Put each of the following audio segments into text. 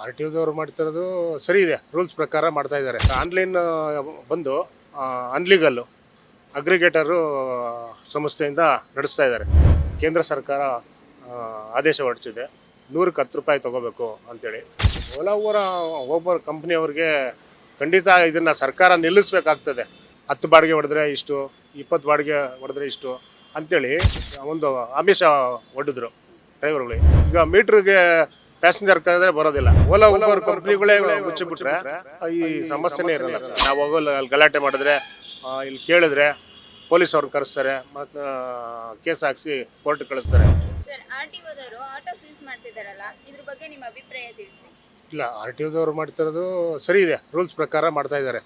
R T ಒದವ್ರು ಮಾಡ್ತಿರೋದು ಸರಿ ಇದೆ, ರೂಲ್ಸ್ ಪ್ರಕಾರ ಮಾಡ್ತಾ ಇದ್ದಾರೆ. ಆನ್ಲೈನ್ ಬಂದು ಅನ್ಲೀಗಲ್ಲು ಅಗ್ರಿಗೇಟರು ಸಂಸ್ಥೆಯಿಂದ ನಡೆಸ್ತಾ ಇದ್ದಾರೆ. ಕೇಂದ್ರ ಸರ್ಕಾರ ಆದೇಶ ಹೊರಡಿಸಿದೆ, 100ಕ್ಕೆ 10 ರೂಪಾಯಿ ತೊಗೋಬೇಕು ಅಂತೇಳಿ. ಓಲಾ ಊರ ಒಬ್ಬರು ಕಂಪ್ನಿಯವ್ರಿಗೆ ಖಂಡಿತ ಇದನ್ನು ಸರ್ಕಾರ ನಿಲ್ಲಿಸಬೇಕಾಗ್ತದೆ. 10 ಬಾಡಿಗೆ ಹೊಡೆದ್ರೆ ಇಷ್ಟು, 20 ಬಾಡಿಗೆ ಹೊಡೆದ್ರೆ ಇಷ್ಟು ಅಂಥೇಳಿ ಒಂದು ಆಮಿಷ ಒಡ್ಡಿದ್ರು ಡ್ರೈವರ್ಗಳಿಗೆ. ಈಗ ಮೀಟ್ರಿಗೆ ಪ್ಯಾಸೆಂಜರ್ ಕರೆದ್ರೆ ಬರೋದಿಲ್ಲ. ಓಲಾ ಊಬರ್ ಕಂಪ್ನಿಗಳೇ ಮುಚ್ಚಿಬಿಟ್ರೆ ಈ ಸಮಸ್ಯೆನೇ ಇರಲ್ಲ. ನಾವು ಹೋಗಲ್ಲ, ಅಲ್ಲಿ ಗಲಾಟೆ ಮಾಡಿದ್ರೆ ಇಲ್ಲಿ ಕೇಳಿದ್ರೆ ಪೊಲೀಸ್ ಅವ್ರನ್ನ ಕರೆಸ್ತಾರೆ, ಮತ್ತು ಕೇಸ್ ಹಾಕಿಸಿ ಕೋರ್ಟ್ ಕಳಿಸ್ತಾರೆ. ಸರ್, ಆರ್ಟಿಒದವರು ಆಟೋ ಸೀಸ್ ಮಾಡ್ತಿದ್ದಾರಲ್ಲ, ಇದ್ರ ಬಗ್ಗೆ ನಿಮ್ಮ ಅಭಿಪ್ರಾಯ ತಿಳಿಸಿ. ಇಲ್ಲ, ಆರ್ ಟಿ ಒದವ್ರು ಮಾಡ್ತಿರೋದು ಸರಿ ಇದೆ, ರೂಲ್ಸ್ ಪ್ರಕಾರ ಮಾಡ್ತಾ ಇದ್ದಾರೆ.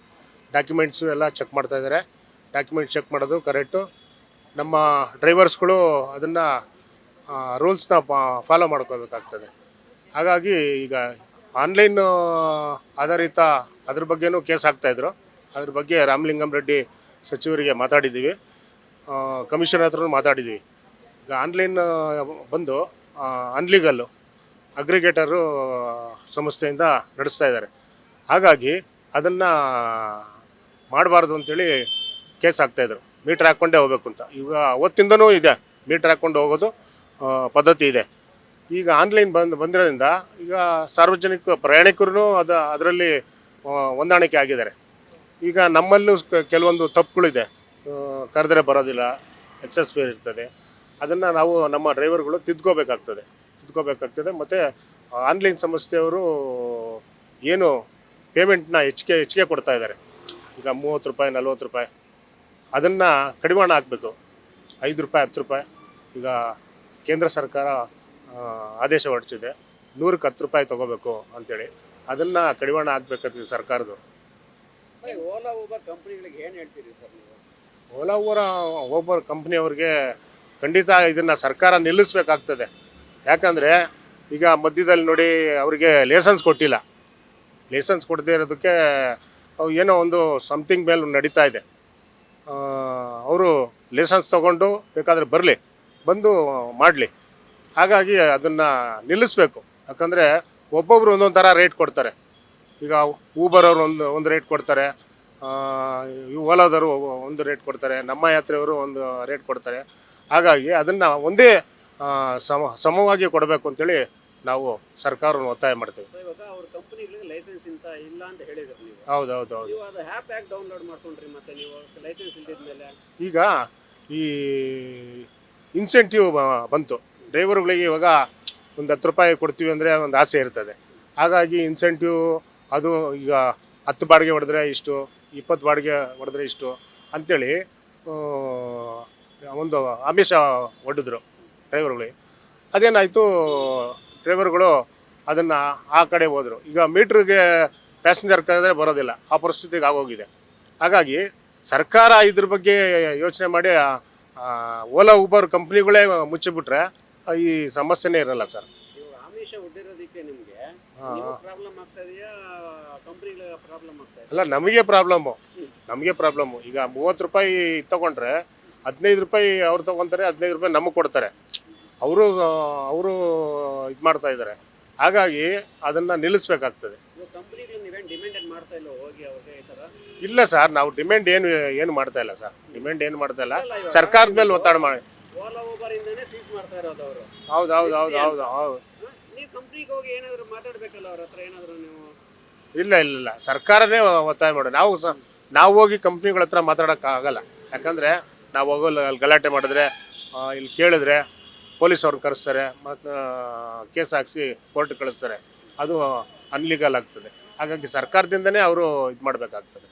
ಡಾಕ್ಯುಮೆಂಟ್ಸು ಎಲ್ಲ ಚೆಕ್ ಮಾಡ್ತಾ ಇದ್ದಾರೆ. ಡಾಕ್ಯುಮೆಂಟ್ ಚೆಕ್ ಮಾಡೋದು ಕರೆಕ್ಟು. ನಮ್ಮ ಡ್ರೈವರ್ಸ್ಗಳು ಅದನ್ನು ರೂಲ್ಸ್ನ ಫಾಲೋ ಮಾಡ್ಕೋಬೇಕಾಗ್ತದೆ. ಹಾಗಾಗಿ ಈಗ ಆನ್ಲೈನ್ ಆಧಾರಿತ ಅದ್ರ ಬಗ್ಗೆನೂ ಕೇಸ್ ಹಾಕ್ತಾಯಿದ್ರು. ಅದ್ರ ಬಗ್ಗೆ ರಾಮಲಿಂಗಂ ರೆಡ್ಡಿ ಸಚಿವರಿಗೆ ಮಾತಾಡಿದ್ದೀವಿ, ಕಮಿಷನರ್ ಹತ್ರ ಮಾತಾಡಿದ್ದೀವಿ. ಈಗ ಆನ್ಲೈನ್ ಬಂದು ಅನ್ಲೀಗಲ್ಲು ಅಗ್ರಿಗೇಟರು ಸಂಸ್ಥೆಯಿಂದ ನಡೆಸ್ತಾ ಇದ್ದಾರೆ. ಹಾಗಾಗಿ ಅದನ್ನು ಮಾಡಬಾರ್ದು ಅಂಥೇಳಿ ಕೇಸ್ ಹಾಕ್ತಾಯಿದ್ರು. ಮೀಟ್ರ್ ಹಾಕ್ಕೊಂಡೇ ಹೋಗ್ಬೇಕು ಅಂತ. ಈಗ ಅವತ್ತಿಂದನೂ ಇದೆ, ಮೀಟ್ರ್ ಹಾಕ್ಕೊಂಡು ಹೋಗೋದು ಪದ್ಧತಿ ಇದೆ. ಈಗ ಆನ್ಲೈನ್ ಬಂದಿರೋದ್ರಿಂದ ಈಗ ಸಾರ್ವಜನಿಕ ಪ್ರಯಾಣಿಕರು ಅದರಲ್ಲಿ ಹೊಂದಾಣಿಕೆ ಆಗಿದ್ದಾರೆ. ಈಗ ನಮ್ಮಲ್ಲೂ ಕೆಲವೊಂದು ತಪ್ಪುಗಳಿದೆ, ಕರೆದ್ರೆ ಬರೋದಿಲ್ಲ, ಎಕ್ಸಸ್ ಫೇರ್ ಇರ್ತದೆ. ಅದನ್ನು ನಾವು ನಮ್ಮ ಡ್ರೈವರ್ಗಳು ತಿದ್ಕೋಬೇಕಾಗ್ತದೆ. ಮತ್ತು ಆನ್ಲೈನ್ ಸಂಸ್ಥೆಯವರು ಏನು ಪೇಮೆಂಟ್ನ ಹೆಚ್ಚಿಗೆ ಕೊಡ್ತಾ ಇದ್ದಾರೆ. ಈಗ 30 ರೂಪಾಯಿ 40 ರೂಪಾಯಿ ಅದನ್ನು ಕಡಿವಾಣ ಹಾಕಬೇಕು. 5 ರೂಪಾಯಿ 10 ರೂಪಾಯಿ. ಈಗ ಕೇಂದ್ರ ಸರ್ಕಾರ ಆದೇಶ ಹೊರಡಿಸಿದೆ, 100ಕ್ಕೆ 10 ರೂಪಾಯಿ ತೊಗೋಬೇಕು ಅಂಥೇಳಿ. ಅದನ್ನು ಕಡಿವಾಣ ಹಾಕ್ಬೇಕಾಗ್ತದೆ ಸರ್ಕಾರದ್ದು. ಓಲಾ ಊಬರ್ ಕಂಪ್ನಿಗಳಿಗೆ ಏನು ಹೇಳ್ತೀರಿ ಸರ್ ನೀವು? ಓಲಾ ಊಬರ್ ಕಂಪ್ನಿಯವ್ರಿಗೆ ಖಂಡಿತ ಇದನ್ನು ಸರ್ಕಾರ ನಿಲ್ಲಿಸಬೇಕಾಗ್ತದೆ. ಯಾಕಂದರೆ ಈಗ ಮಧ್ಯದಲ್ಲಿ ನೋಡಿ ಅವರಿಗೆ ಲೈಸೆನ್ಸ್ ಕೊಟ್ಟಿಲ್ಲ. ಲೈಸೆನ್ಸ್ ಕೊಡದೇ ಇರೋದಕ್ಕೆ ಏನೋ ಒಂದು ಸಮಥಿಂಗ್ ಮೇಲೆ ನಡೀತಾ ಇದೆ. ಅವರು ಲೈಸೆನ್ಸ್ ತೊಗೊಂಡು ಬೇಕಾದರೆ ಬಂದು ಮಾಡಲಿ. ಹಾಗಾಗಿ ಅದನ್ನು ನಿಲ್ಲಿಸಬೇಕು. ಯಾಕಂದರೆ ಒಬ್ಬೊಬ್ಬರು ಒಂದೊಂದು ಥರ ರೇಟ್ ಕೊಡ್ತಾರೆ. ಈಗ ಊಬರ್ ಅವರು ಒಂದು ರೇಟ್ ಕೊಡ್ತಾರೆ, ಓಲಾದವರು ಒಂದು ರೇಟ್ ಕೊಡ್ತಾರೆ, ನಮ್ಮ ಯಾತ್ರೆಯವರು ಒಂದು ರೇಟ್ ಕೊಡ್ತಾರೆ. ಹಾಗಾಗಿ ಅದನ್ನು ಒಂದೇ ಸಮವಾಗಿ ಕೊಡಬೇಕು ಅಂತೇಳಿ ನಾವು ಸರ್ಕಾರವನ್ನು ಒತ್ತಾಯ ಮಾಡ್ತೇವೆ. ಇವಾಗ ಅವ್ರ ಕಂಪನಿಗಳಿಗೆ ಲೈಸೆನ್ಸ್ ಇಲ್ಲ ಅಂತ ಹೇಳಿದ್ರು ನೀವು. ಹೌದು. ನೀವು ಅದು ಆ್ಯಪ್ ಯಾಕೆ ಡೌನ್ಲೋಡ್ ಮಾಡ್ಕೊಂಡ್ರಿ ಮತ್ತೆ ನೀವು ಲೈಸೆನ್ಸ್ ಇಲ್ದಿದ ಮೇಲೆ? ಈಗ ಈ ಇನ್ಸೆಂಟಿವ್ ಬಂತು ಡ್ರೈವರ್ಗಳಿಗೆ. ಇವಾಗ ಒಂದು 10 ರೂಪಾಯಿ ಕೊಡ್ತೀವಿ ಅಂದರೆ ಒಂದು ಆಸೆ ಇರ್ತದೆ. ಹಾಗಾಗಿ ಇನ್ಸೆಂಟಿವ್ ಅದು ಈಗ 10 ಬಾಡಿಗೆ ಹೊಡೆದ್ರೆ ಇಷ್ಟು, 20 ಬಾಡಿಗೆ ಹೊಡೆದ್ರೆ ಇಷ್ಟು ಅಂಥೇಳಿ ಒಂದು ಆಮಿಷ ಒಡ್ಡಿದ್ರು ಡ್ರೈವರ್ಗಳಿಗೆ. ಅದೇನಾಯಿತು, ಡ್ರೈವರ್ಗಳು ಅದನ್ನು ಆ ಕಡೆ ಹೋದರು. ಈಗ ಮೀಟ್ರಿಗೆ ಪ್ಯಾಸೆಂಜರ್ ಕರೆದ್ರೆ ಬರೋದಿಲ್ಲ, ಆ ಪರಿಸ್ಥಿತಿಗೆ ಆಗೋಗಿದೆ. ಹಾಗಾಗಿ ಸರ್ಕಾರ ಇದ್ರ ಬಗ್ಗೆ ಯೋಚನೆ ಮಾಡಿ ಓಲಾ ಊಬರ್ ಕಂಪ್ನಿಗಳೇ ಮುಚ್ಚಿಬಿಟ್ರೆ ಈ ಸಮಸ್ಯೆನೇ ಇರಲ್ಲ ಸರ್. ಇವಾಗ ಆಮಿಷ ಒಡ್ಡಿರೋದಕ್ಕೆ ನಿಮಗೆ ಪ್ರಾಬ್ಲಮ್ ಆಗ್ತಾ ಇದೆಯಾ, ಕಂಪ್ನಿಗಳ ಪ್ರಾಬ್ಲಮ್ ಆಗ್ತಾ ಇದೆಯಾ? ಅಲ್ಲ, ನಮಗೆ ಪ್ರಾಬ್ಲಮ್ಮು. ಈಗ 30 ರೂಪಾಯಿ ತೊಗೊಂಡ್ರೆ 15 ರೂಪಾಯಿ ಅವ್ರು ತೊಗೊತಾರೆ, 15 ರೂಪಾಯಿ ನಮಗೆ ಕೊಡ್ತಾರೆ. ಅವರು ಇದು ಮಾಡ್ತಾ ಇದ್ದಾರೆ. ಹಾಗಾಗಿ ಅದನ್ನು ನಿಲ್ಲಿಸಬೇಕಾಗ್ತದೆ. ಕಂಪ್ನಿಗಳು ನೀವೇನು ಡಿಮ್ಯಾಂಡ್ ಮಾಡ್ತಾ ಇಲ್ಲ ಹೋಗಿ ಅವ್ರಿಗೆ ಈ ಥರ? ಇಲ್ಲ ಸರ್, ನಾವು ಡಿಮ್ಯಾಂಡ್ ಏನು ಮಾಡ್ತಾ ಇಲ್ಲ ಸರ್. ಡಿಮ್ಯಾಂಡ್ ಏನು ಮಾಡ್ತಾ ಇಲ್ಲ, ಸರ್ಕಾರದ ಮೇಲೆ ಒತ್ತಡ ಮಾಡಿ. ಓಲಾ ಊಬರ್ ಇಂದನೇ ಸೀಸ್ ಮಾಡ್ತಾ ಇರೋದು ಅವರು. ಹೌದು. ನೀವು ಕಂಪ್ನಿಗೆ ಹೋಗಿ ಏನಾದರೂ ಮಾತಾಡಬೇಕಲ್ಲ ಅವ್ರ ಹತ್ರ ಏನಾದರೂ ನೀವು? ಇಲ್ಲ, ಸರ್ಕಾರನೇ ಒತ್ತಾಯ ಮಾಡಿ. ನಾವು ಹೋಗಿ ಕಂಪ್ನಿಗಳ ಹತ್ರ ಮಾತಾಡೋಕ್ಕಾಗಲ್ಲ. ಯಾಕಂದರೆ ನಾವು ಹೋಗಲ್ಲ, ಅಲ್ಲಿ ಗಲಾಟೆ ಮಾಡಿದ್ರೆ ಇಲ್ಲಿ ಕೇಳಿದ್ರೆ ಪೊಲೀಸ್ ಅವ್ರನ್ನ ಕರೆಸ್ತಾರೆ, ಮತ್ತು ಕೇಸ್ ಹಾಕಿಸಿ ಕೋರ್ಟ್ ಕಳಿಸ್ತಾರೆ. ಅದು ಅನ್ಲೀಗಲ್ ಆಗ್ತದೆ. ಹಾಗಾಗಿ ಸರ್ಕಾರದಿಂದನೇ ಅವರು ಇದು ಮಾಡಬೇಕಾಗ್ತದೆ.